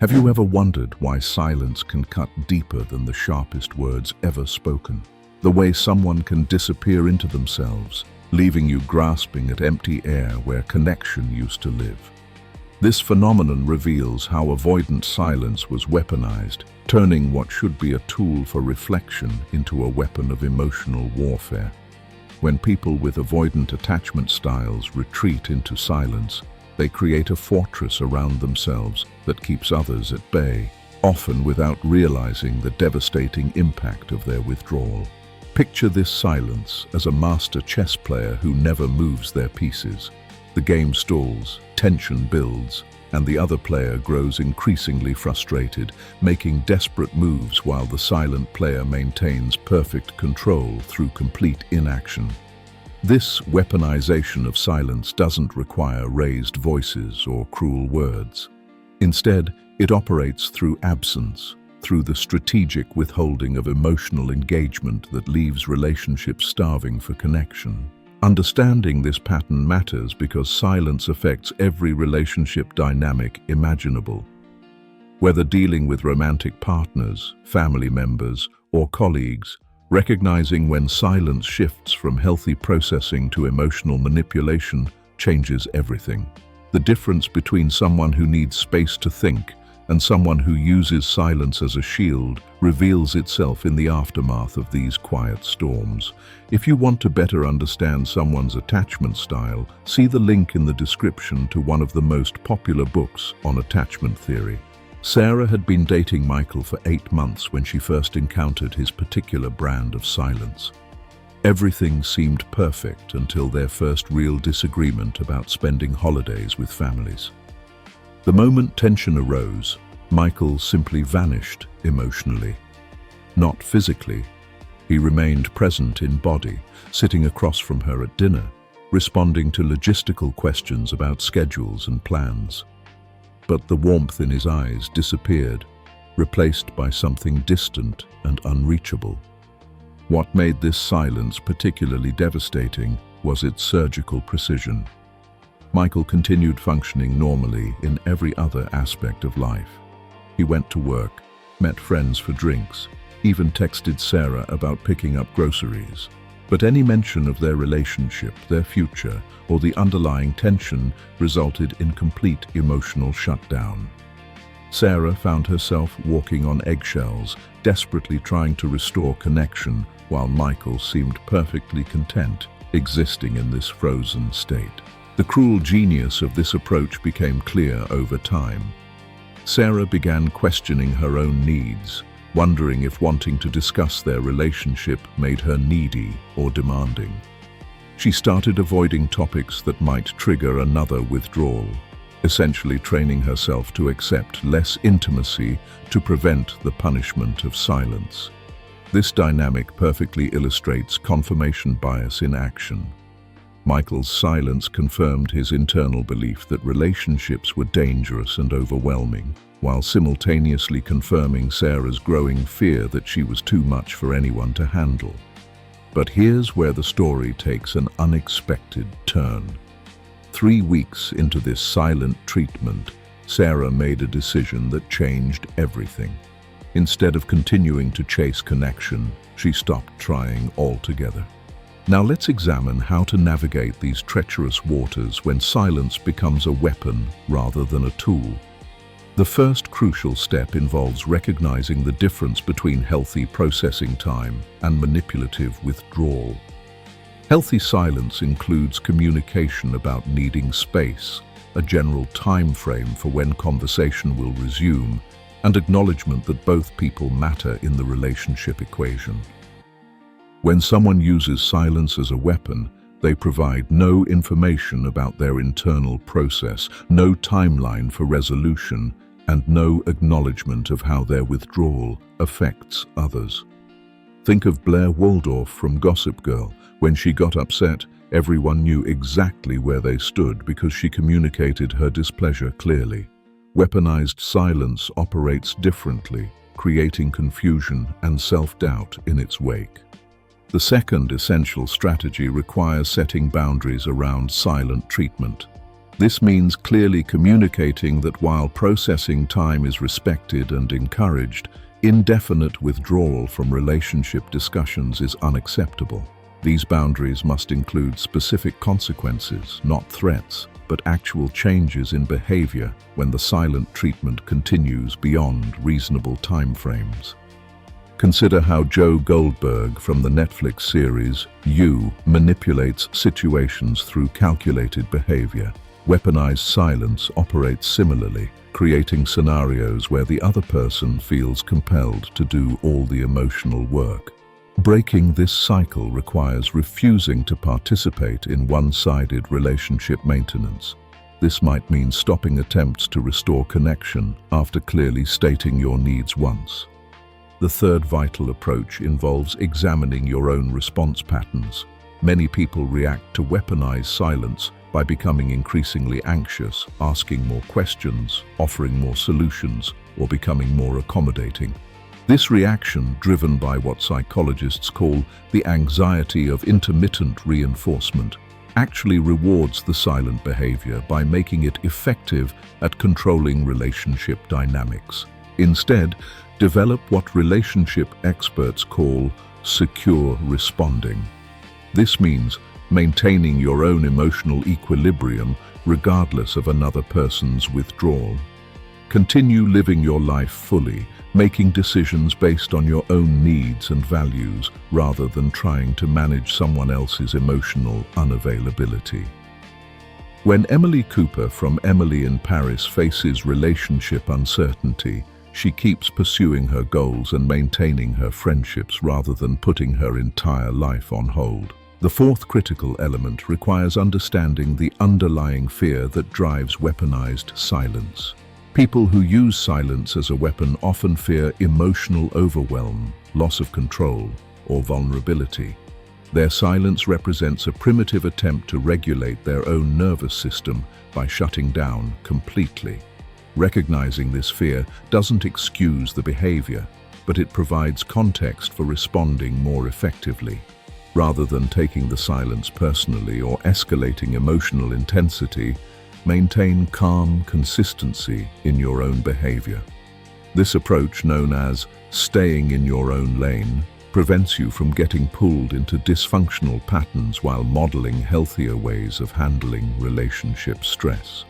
Have you ever wondered why silence can cut deeper than the sharpest words ever spoken? The way someone can disappear into themselves, leaving you grasping at empty air where connection used to live. This phenomenon reveals how avoidant silence was weaponized, turning what should be a tool for reflection into a weapon of emotional warfare. When people with avoidant attachment styles retreat into silence, they create a fortress around themselves that keeps others at bay, often without realizing the devastating impact of their withdrawal. Picture this silence as a master chess player who never moves their pieces. The game stalls, tension builds, and the other player grows increasingly frustrated, making desperate moves while the silent player maintains perfect control through complete inaction. This weaponization of silence doesn't require raised voices or cruel words. Instead, it operates through absence, through the strategic withholding of emotional engagement that leaves relationships starving for connection. Understanding this pattern matters because silence affects every relationship dynamic imaginable. Whether dealing with romantic partners, family members, or colleagues, recognizing when silence shifts from healthy processing to emotional manipulation changes everything. The difference between someone who needs space to think and someone who uses silence as a shield reveals itself in the aftermath of these quiet storms. If you want to better understand someone's attachment style, see the link in the description to one of the most popular books on attachment theory. Sarah had been dating Michael for 8 months when she first encountered his particular brand of silence. Everything seemed perfect until their first real disagreement about spending holidays with families. The moment tension arose, Michael simply vanished emotionally. Not physically. He remained present in body, sitting across from her at dinner, responding to logistical questions about schedules and plans. But the warmth in his eyes disappeared, replaced by something distant and unreachable. What made this silence particularly devastating was its surgical precision. Michael continued functioning normally in every other aspect of life. He went to work, met friends for drinks, even texted Sarah about picking up groceries. But any mention of their relationship, their future, or the underlying tension resulted in complete emotional shutdown. Sarah found herself walking on eggshells, desperately trying to restore connection, while Michael seemed perfectly content, existing in this frozen state. The cruel genius of this approach became clear over time. Sarah began questioning her own needs, wondering if wanting to discuss their relationship made her needy or demanding. She started avoiding topics that might trigger another withdrawal, essentially training herself to accept less intimacy to prevent the punishment of silence. This dynamic perfectly illustrates confirmation bias in action. Michael's silence confirmed his internal belief that relationships were dangerous and overwhelming, while simultaneously confirming Sarah's growing fear that she was too much for anyone to handle. But here's where the story takes an unexpected turn. 3 weeks into this silent treatment, Sarah made a decision that changed everything. Instead of continuing to chase connection, she stopped trying altogether. Now let's examine how to navigate these treacherous waters when silence becomes a weapon rather than a tool. The first crucial step involves recognizing the difference between healthy processing time and manipulative withdrawal. Healthy silence includes communication about needing space, a general time frame for when conversation will resume, and acknowledgement that both people matter in the relationship equation. When someone uses silence as a weapon, they provide no information about their internal process, no timeline for resolution, and no acknowledgement of how their withdrawal affects others. Think of Blair Waldorf from Gossip Girl. When she got upset, everyone knew exactly where they stood because she communicated her displeasure clearly. Weaponized silence operates differently, creating confusion and self-doubt in its wake. The second essential strategy requires setting boundaries around silent treatment. This means clearly communicating that while processing time is respected and encouraged, indefinite withdrawal from relationship discussions is unacceptable. These boundaries must include specific consequences, not threats, but actual changes in behavior when the silent treatment continues beyond reasonable timeframes. Consider how Joe Goldberg from the Netflix series You manipulates situations through calculated behavior. Weaponized silence operates similarly, creating scenarios where the other person feels compelled to do all the emotional work. Breaking this cycle requires refusing to participate in one-sided relationship maintenance. This might mean stopping attempts to restore connection after clearly stating your needs once. The third vital approach involves examining your own response patterns. Many people react to weaponized silence by becoming increasingly anxious, asking more questions, offering more solutions, or becoming more accommodating. This reaction, driven by what psychologists call the anxiety of intermittent reinforcement, actually rewards the silent behavior by making it effective at controlling relationship dynamics. Instead, develop what relationship experts call secure responding. This means maintaining your own emotional equilibrium regardless of another person's withdrawal. Continue living your life fully, making decisions based on your own needs and values rather than trying to manage someone else's emotional unavailability. When Emily Cooper from Emily in Paris faces relationship uncertainty, she keeps pursuing her goals and maintaining her friendships rather than putting her entire life on hold. The fourth critical element requires understanding the underlying fear that drives weaponized silence. People who use silence as a weapon often fear emotional overwhelm, loss of control, or vulnerability. Their silence represents a primitive attempt to regulate their own nervous system by shutting down completely. Recognizing this fear doesn't excuse the behavior, but it provides context for responding more effectively. Rather than taking the silence personally or escalating emotional intensity, maintain calm consistency in your own behavior. This approach, known as staying in your own lane, prevents you from getting pulled into dysfunctional patterns while modeling healthier ways of handling relationship stress.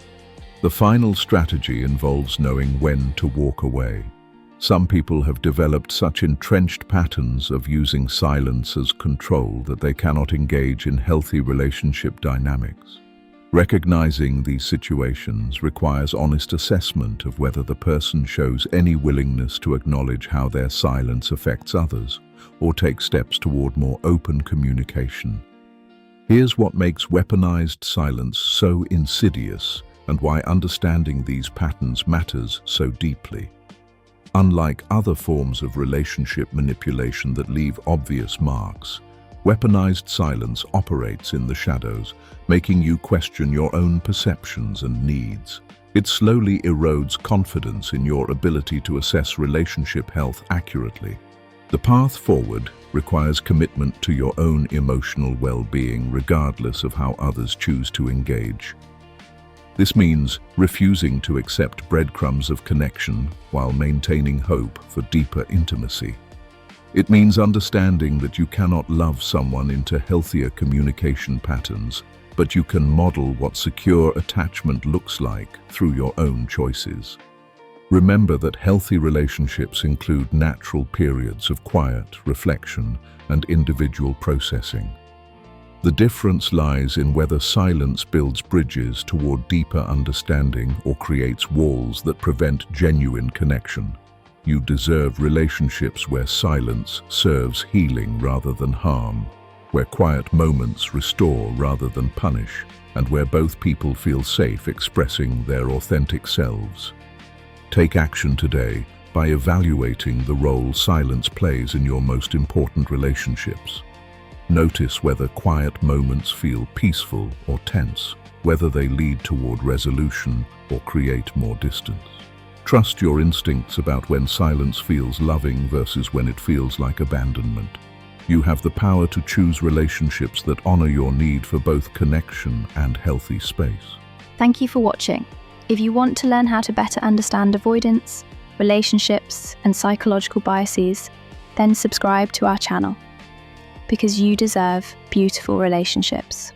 The final strategy involves knowing when to walk away. Some people have developed such entrenched patterns of using silence as control that they cannot engage in healthy relationship dynamics. Recognizing these situations requires honest assessment of whether the person shows any willingness to acknowledge how their silence affects others or take steps toward more open communication. Here's what makes weaponized silence so insidious and why understanding these patterns matters so deeply. Unlike other forms of relationship manipulation that leave obvious marks, weaponized silence operates in the shadows, making you question your own perceptions and needs. It slowly erodes confidence in your ability to assess relationship health accurately. The path forward requires commitment to your own emotional well-being regardless of how others choose to engage. This means refusing to accept breadcrumbs of connection while maintaining hope for deeper intimacy. It means understanding that you cannot love someone into healthier communication patterns, but you can model what secure attachment looks like through your own choices. Remember that healthy relationships include natural periods of quiet, reflection, and individual processing. The difference lies in whether silence builds bridges toward deeper understanding or creates walls that prevent genuine connection. You deserve relationships where silence serves healing rather than harm, where quiet moments restore rather than punish, and where both people feel safe expressing their authentic selves. Take action today by evaluating the role silence plays in your most important relationships. Notice whether quiet moments feel peaceful or tense, whether they lead toward resolution or create more distance. Trust your instincts about when silence feels loving versus when it feels like abandonment. You have the power to choose relationships that honor your need for both connection and healthy space. Thank you for watching. If you want to learn how to better understand avoidance, relationships, and psychological biases, then subscribe to our channel, because you deserve beautiful relationships.